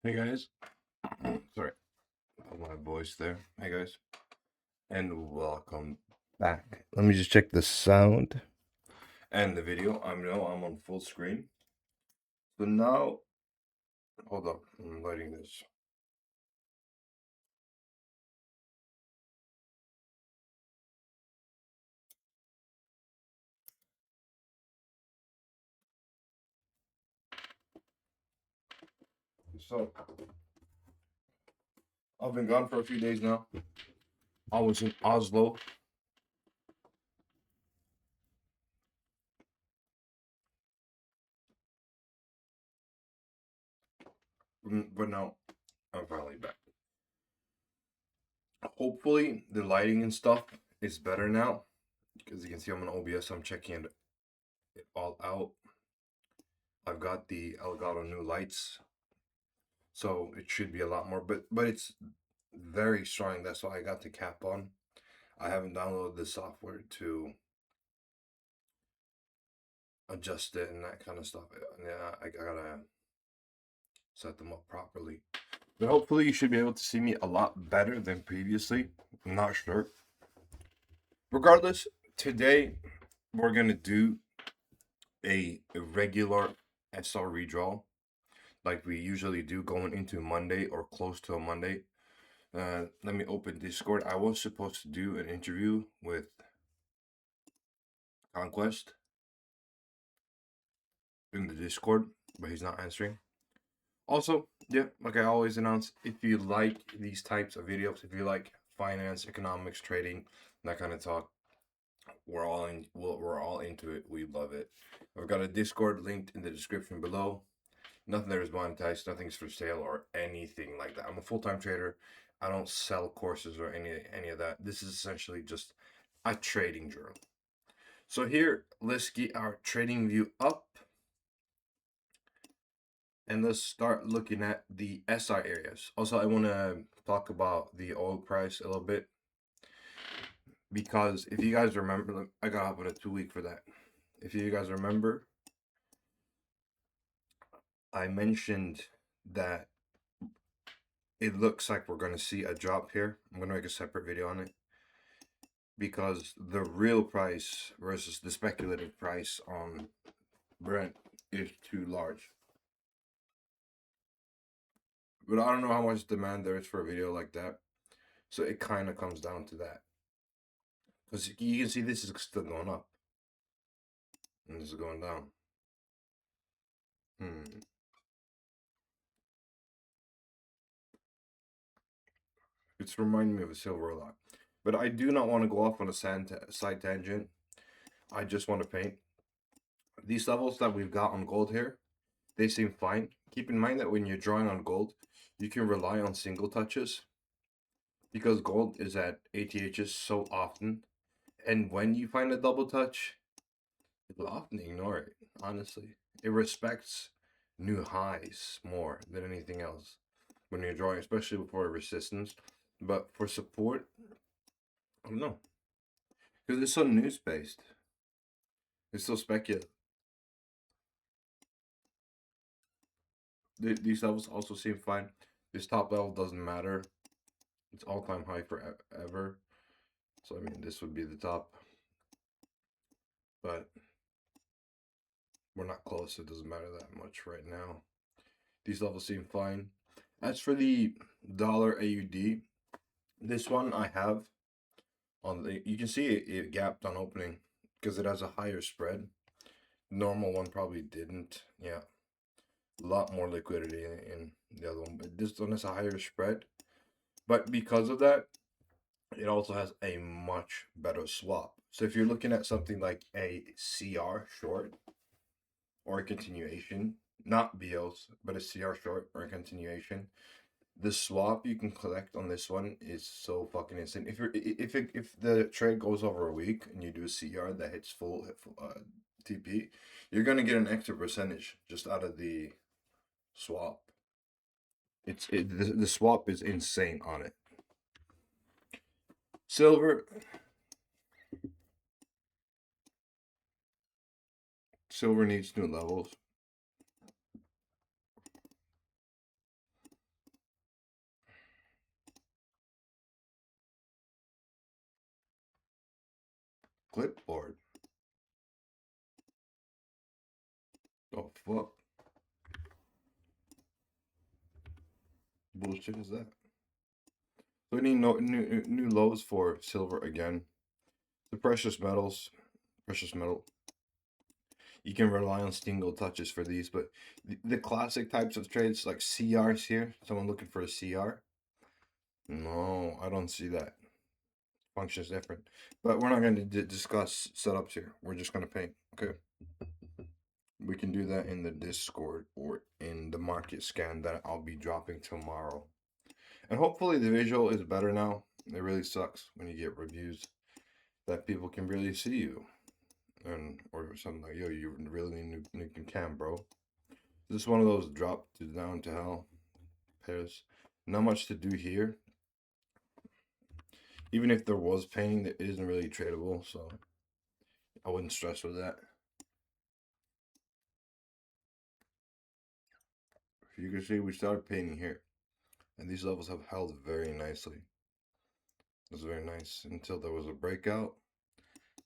Hey guys, sorry about my voice there. Hey guys, and welcome back. Let me just check the sound and the video. I'm on full screen. So now, hold up, I'm lighting this. So I've been gone for a few days now. I was in Oslo. But now I'm finally back. Hopefully the lighting and stuff is better now. Because you can see I'm on OBS, I'm checking it all out. I've got the Elgato new lights, so it should be a lot more, but it's very strong. That's why I got the cap on. I haven't downloaded the software to adjust it and that kind of stuff. Yeah, I gotta set them up properly. But hopefully you should be able to see me a lot better than previously. I'm not sure. Regardless, today we're gonna do a regular SR redraw like we usually do going into Monday or close to a Monday. Let me open Discord. I was supposed to do an interview with Conquest in the Discord, but he's not answering. Also, yeah, like I always announce, if you like these types of videos, if you like finance, economics, trading, that kind of talk, we're all into it. We love it. I've got a Discord linked in the description below. Nothing there is monetized, nothing's for sale or anything like that. I'm a full-time trader. I don't sell courses or any of that. This is essentially just a trading journal. So here, let's get our trading view up. And let's start looking at the SI areas. Also, I want to talk about the oil price a little bit. Because if you guys remember, I got up on a 2 week for that. If you guys remember, I mentioned that it looks like we're going to see a drop here. I'm going to make a separate video on it. Because the real price versus the speculative price on Brent is too large. But I don't know how much demand there is for a video like that. So it kind of comes down to that. Because you can see this is still going up. And this is going down. It's reminding me of a silver a lot. But I do not want to go off on a side tangent. I just want to paint. These levels that we've got on gold here, they seem fine. Keep in mind that when you're drawing on gold, you can rely on single touches. Because gold is at ATHs so often. And when you find a double touch, people often ignore it, honestly. It respects new highs more than anything else when you're drawing, especially before resistance. But for support, I don't know. Because it's so news based. It's so speculative. These levels also seem fine. This top level doesn't matter. It's all-time high forever. So, I mean, this would be the top. But we're not close. It doesn't matter that much right now. These levels seem fine. As for the dollar AUD, this one I have on the, you can see it gapped on opening because it has a higher spread. Normal one probably didn't. Yeah, a lot more liquidity in the other one, but this one has a higher spread. But because of that, it also has a much better swap. So if you're looking at something like a CR short or a continuation, not BOs, but a CR short or a continuation, the swap you can collect on this one is so fucking insane. If the trade goes over a week and you do a CR that hits full TP, you're gonna get an extra percentage just out of the swap. The swap is insane on it. Silver needs new levels. Clipboard. Oh fuck. Bullshit is that? So we need new lows for silver again. The precious metals. Precious metal. You can rely on single touches for these, but the classic types of trades like CRs here. Someone looking for a CR. No, I don't see that. Function's different. But we're not going to discuss setups here. We're just going to paint. Okay. We can do that in the Discord or in the market scan that I'll be dropping tomorrow. And hopefully the visual is better now. It really sucks when you get reviews that people can really see you. And or something like, yo, you really need new cam, bro. This is one of those drop to down to hell pairs. Not much to do here. Even if there was painting, it isn't really tradable, so I wouldn't stress with that. You can see we started painting here, and these levels have held very nicely. It was very nice until there was a breakout.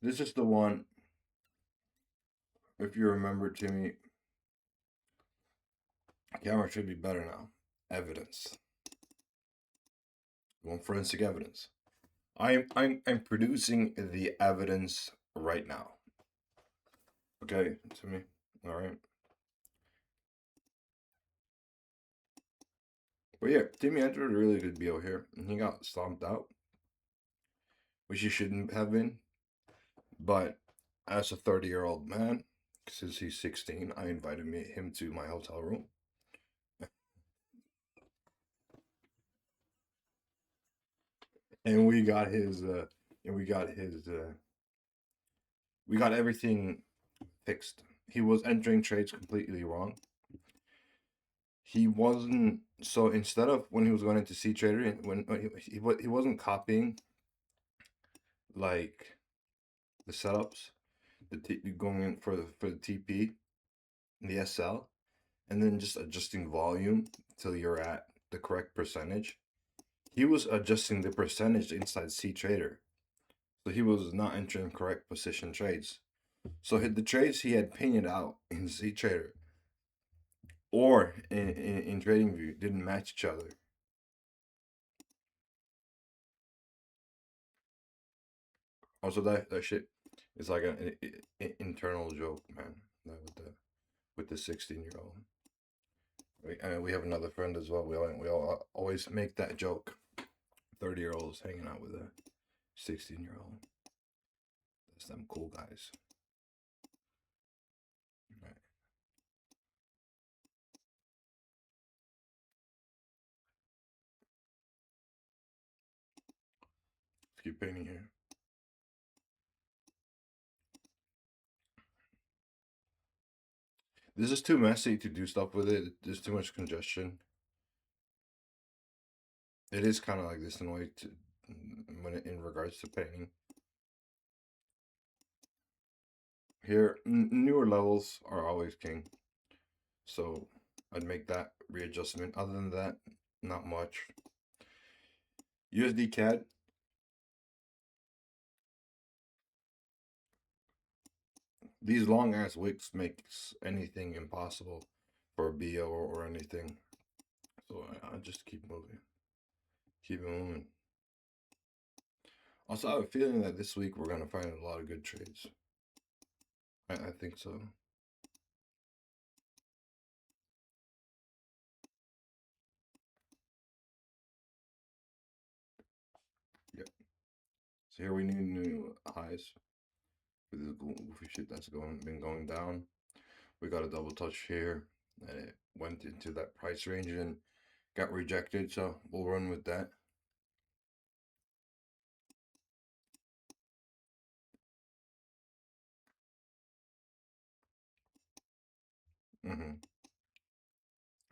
This is the one, if you remember, Timmy, camera should be better now. Evidence. You want forensic evidence. I'm producing the evidence right now. Okay, Timmy. All right. But yeah, Timmy entered a really good BO here, and he got stomped out, which he shouldn't have been. But as a 30-year-old man, since he's 16, I invited him to my hotel room. And we got his, we got everything fixed. He was entering trades completely wrong. He wasn't, so instead of when he was going into C Trader, when he wasn't copying like the setups, going in for the TP, the SL, and then just adjusting volume till you're at the correct percentage. He was adjusting the percentage inside C Trader, so he was not entering correct position trades. So the trades he had painted out in C Trader or in TradingView didn't match each other. Also, that shit is like an internal joke, man. That with the 16-year-old. And we have another friend as well. We all always make that joke. 30-year-olds hanging out with a 16-year-old. That's them cool guys. All right. Let's keep painting here. This is too messy to do stuff with it. There's too much congestion. It is kind of like this in a way in regards to painting. Here, newer levels are always king. So I'd make that readjustment. Other than that, not much. USD CAD. These long ass wicks makes anything impossible for a BO or anything. So I just keep moving. Keep it moving. Also, I have a feeling that this week we're gonna find a lot of good trades. I think so. Yep. So here we need new highs with the goofy shit that's been going down. We got a double touch here, and it went into that price range and got rejected. So we'll run with that.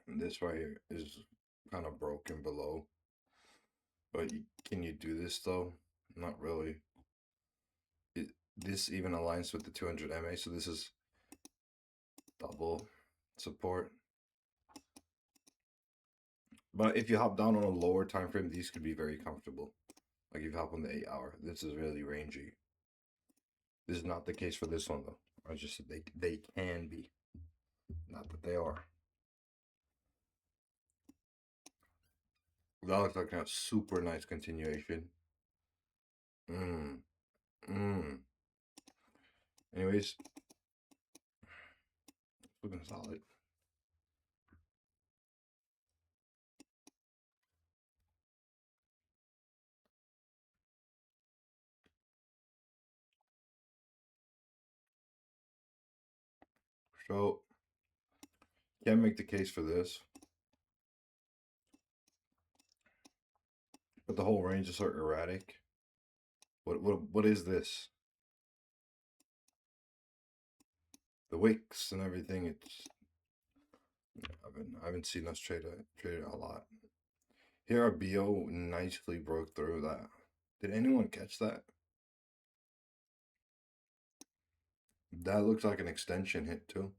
And this right here is kind of broken below. But can you do this though? Not really. This even aligns with the 200 MA, so this is double support. But if you hop down on a lower time frame, these could be very comfortable. Like if you hop on the 8 hour, this is really rangy. This is not the case for this one though. I just said they can be, not that they are. That looks like a super nice continuation. Mmm. Mmm. Anyways, looking solid. So can't make the case for this, but the whole range is sort of erratic. What is this? The wicks and everything. It's I haven't seen us trade it a lot. Here our BO nicely broke through that. Did anyone catch that? That looks like an extension hit too.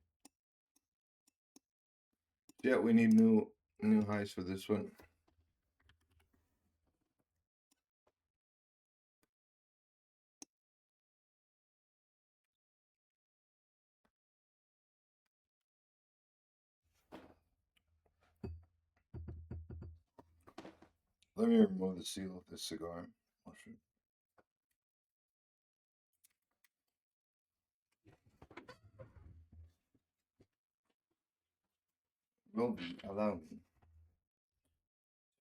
Yeah, we need new highs for this one. Let me remove the seal of this cigar. Oh, shoot. Will allow me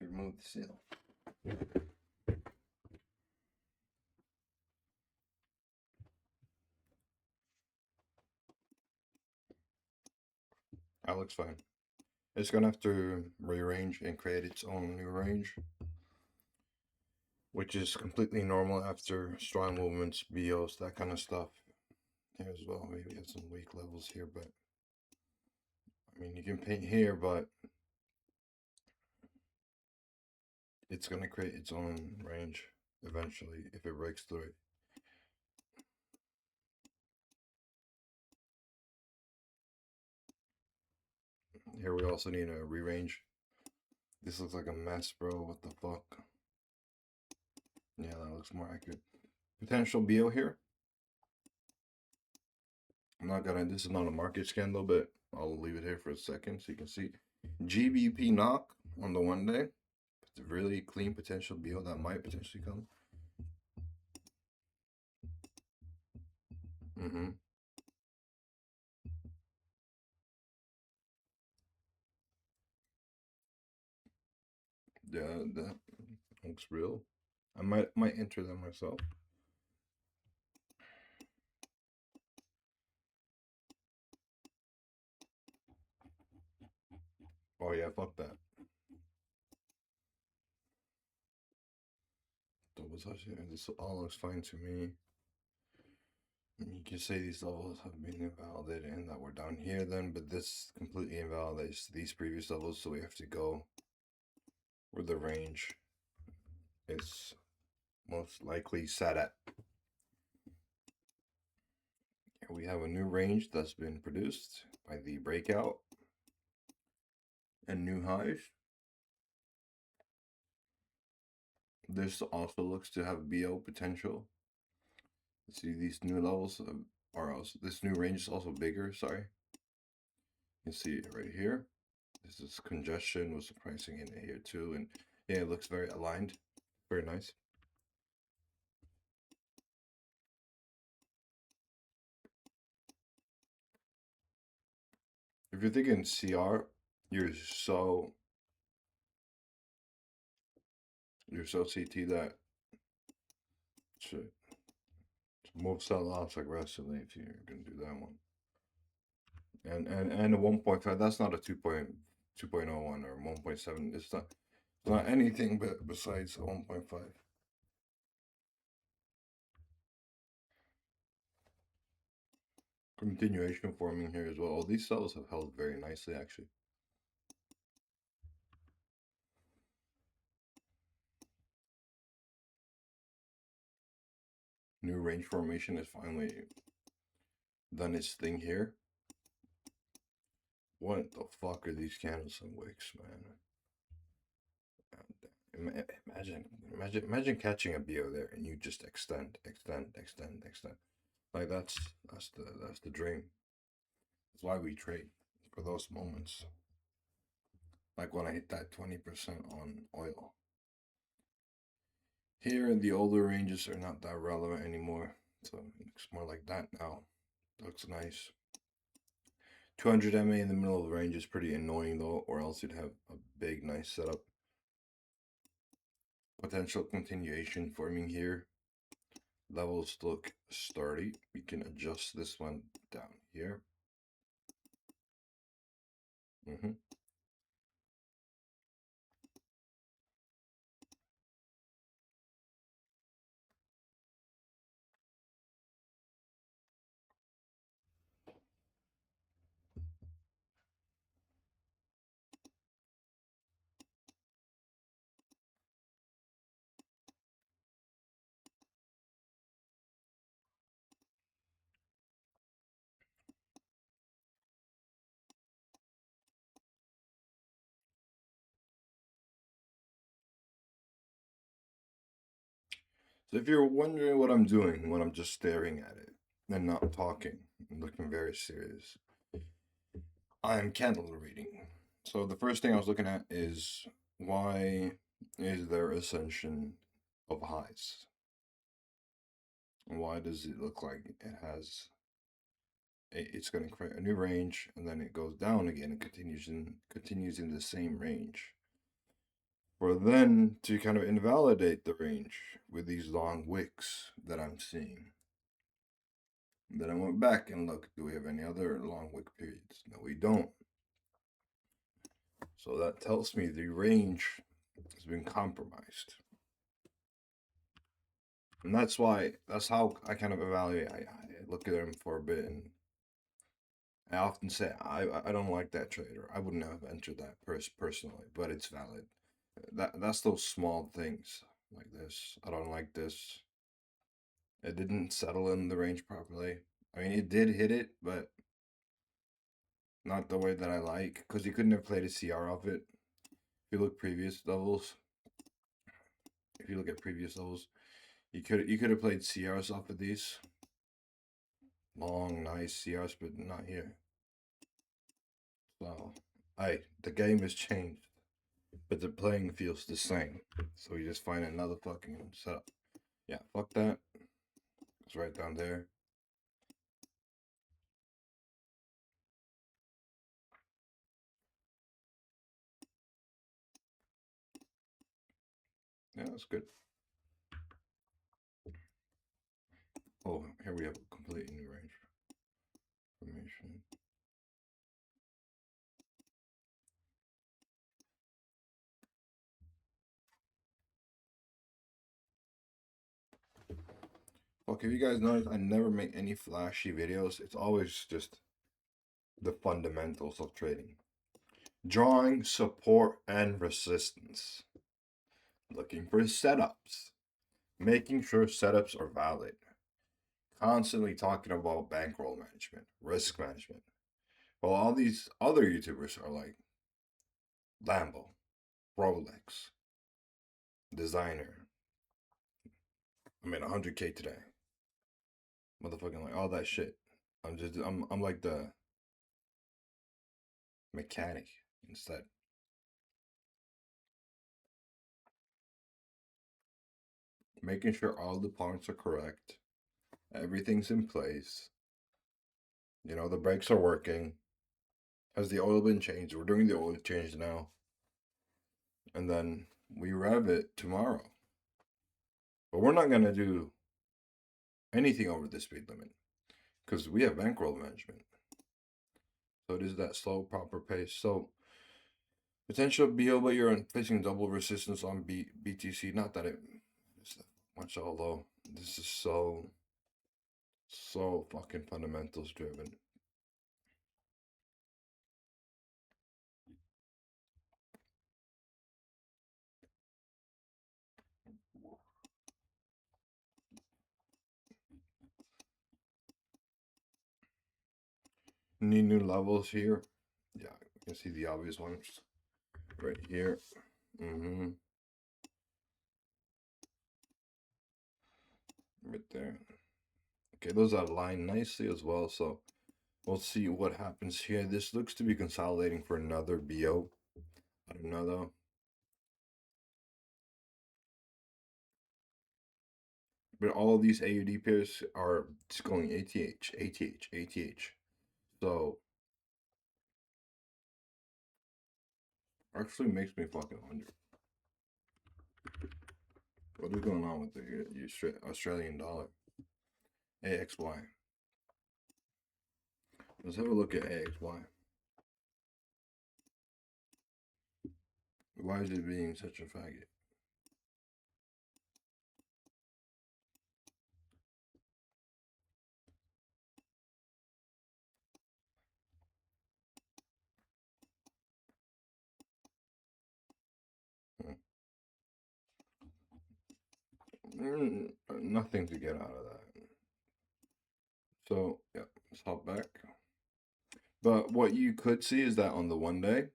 to remove the seal. That looks fine. It's gonna have to rearrange and create its own new range, which is completely normal after strong movements, BOs, that kind of stuff. Here as well, maybe have some weak levels here, but I mean, you can paint here, but it's gonna create its own range eventually if it breaks through it. Here we also need a rearrange. This looks like a mess, bro. What the fuck? Yeah, that looks more accurate. Potential BO here. I'm not gonna, this is not a market scan though, but I'll leave it here for a second so you can see. GBP knock on the 1 day. It's a really clean potential BO that might potentially come. Mm-hmm. Yeah, that looks real. I might enter that myself. Oh yeah, fuck that. Double touch here. This all looks fine to me. You can say these levels have been invalidated and that we're down here then, but this completely invalidates these previous levels, so we have to go where the range is most likely set at. Here we have a new range that's been produced by the breakout and new highs. This also looks to have BO potential. See, these new levels are also, this new range is also bigger, sorry. You can see it right here. This is congestion with the pricing in here too, and yeah, it looks very aligned. Very nice. If you're thinking CR, you're so CT that shit. Move sell loss aggressively if you're gonna do that one. And a 1.5, that's not a 2.01 or 1.7. It's not anything but besides a 1.5. Continuation forming here as well. All these cells have held very nicely actually. New range formation has finally done its thing here. What the fuck are these candles and wicks, man? Imagine catching a BO there and you just extend. Like that's the dream. That's why we trade, for those moments. Like when I hit that 20% on oil. Here, the older ranges are not that relevant anymore. So it looks more like that now. Looks nice. 200 MA in the middle of the range is pretty annoying though, or else you'd have a big, nice setup. Potential continuation forming here. Levels look sturdy. We can adjust this one down here. So if you're wondering what I'm doing when I'm just staring at it and not talking and looking very serious, I'm candle reading. So the first thing I was looking at is, why is there ascension of highs? Why does it look like it's going to create a new range and then it goes down again and continues in the same range? For then to kind of invalidate the range with these long wicks that I'm seeing. Then I went back and looked, do we have any other long wick periods? No, we don't. So that tells me the range has been compromised. And that's how I kind of evaluate. I look at them for a bit, and I often say I don't like that trade, or I wouldn't have entered that personally, but it's valid. That's those small things like this. I don't like this. It didn't settle in the range properly. I mean, it did hit it, but not the way that I like, because you couldn't have played a CR off it. If you look previous levels, if you look at previous levels, you could have played CRs off of these. Long, nice CRs, but not here. So, the game has changed, but the playing feels the same. So you just find another fucking setup. Yeah, fuck that. It's right down there. Yeah, that's good. Oh, here we have a completely new range formation. Okay, if you guys notice, I never make any flashy videos. It's always just the fundamentals of trading. Drawing support and resistance. Looking for setups. Making sure setups are valid. Constantly talking about bankroll management, risk management. While all these other YouTubers are like Lambo, Rolex, designer. I made 100K today. Motherfucking like all that shit. I'm like the mechanic instead. Making sure all the parts are correct. Everything's in place. You know, the brakes are working. Has the oil been changed? We're doing the oil change now. And then we rev it tomorrow. But we're not going to do anything over the speed limit because we have bankroll management. So it is that slow, proper pace. So potential BO, but you're facing double resistance on BTC. Not that it is that much, although this is so fucking fundamentals driven. Need new levels here. Yeah, you can see the obvious ones right here. Right there. Okay, those align nicely as well, so we'll see what happens here. This looks to be consolidating for another BO. I don't know though. But all of these AUD pairs are just going ATH, ATH, ATH. So actually makes me fucking wonder. What is going on with the Australian dollar? AXY. Let's have a look at AXY. Why is it being such a faggot? Nothing to get out of that. So, yeah, let's hop back. But what you could see is that on the 1 day,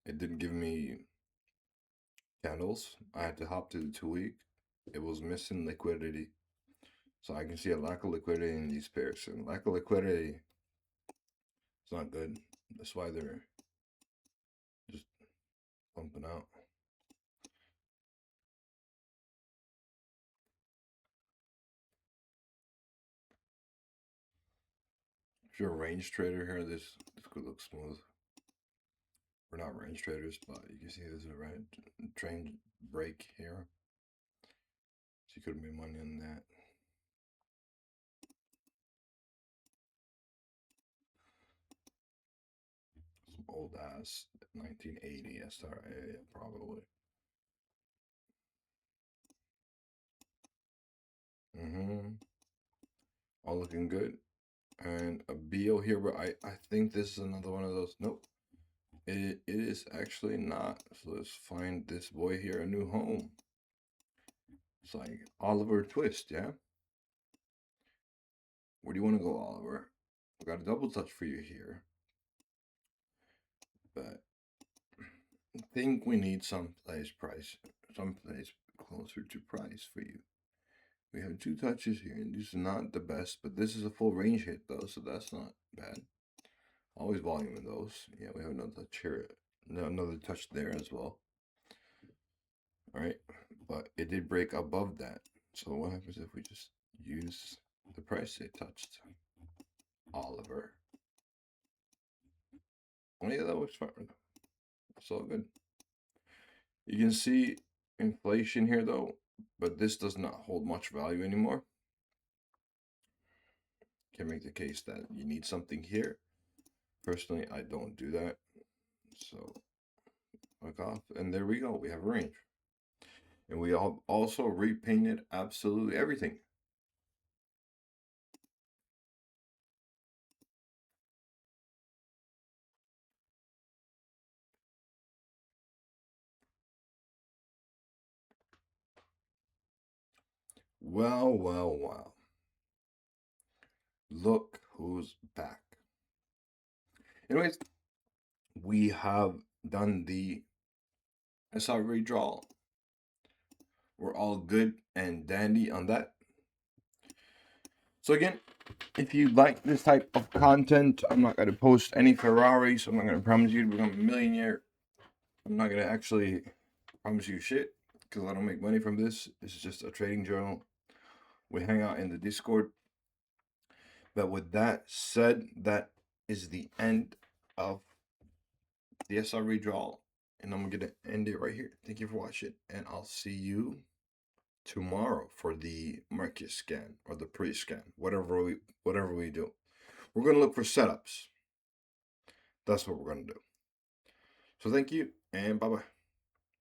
it didn't give me candles. I had to hop to the 2 week. It was missing liquidity. So I can see a lack of liquidity in these pairs. And lack of liquidity is not good. That's why they're just pumping out. If you're a range trader here, this could look smooth. We're not range traders, but you can see there's a red train break here. So you could have made money on that. Some old ass 1980 SRA, probably. All looking good. And a BO here, but I think this is another one of those. Nope. It is actually not. So let's find this boy here a new home. It's like Oliver Twist, yeah? Where do you want to go, Oliver? I got a double touch for you here. But I think we need someplace closer to price for you. We have 2 touches here, and this is not the best, but this is a full range hit though, so that's not bad. Always volume in those. Yeah, we have another touch here. Another touch there as well. All right, but it did break above that. So what happens if we just use the price it touched? Oliver. Oh yeah, that works fine. It's all good. You can see inflation here though, but this does not hold much value anymore. Can make the case that you need something here. Personally, I don't do that. So fuck off. And there we go. We have a range. And we also repainted absolutely everything. Well, well, well. Look who's back. Anyways, we have done the SR redraw. We're all good and dandy on that. So again, if you like this type of content, I'm not going to post any Ferraris. I'm not going to promise you to become a millionaire. I'm not going to actually promise you shit because I don't make money from this. This is just a trading journal. We hang out in the Discord. But with that said, that is the end of the SR redraw. And I'm going to end it right here. Thank you for watching. And I'll see you tomorrow for the market scan or the pre-scan, whatever we do. We're going to look for setups. That's what we're going to do. So thank you and bye-bye.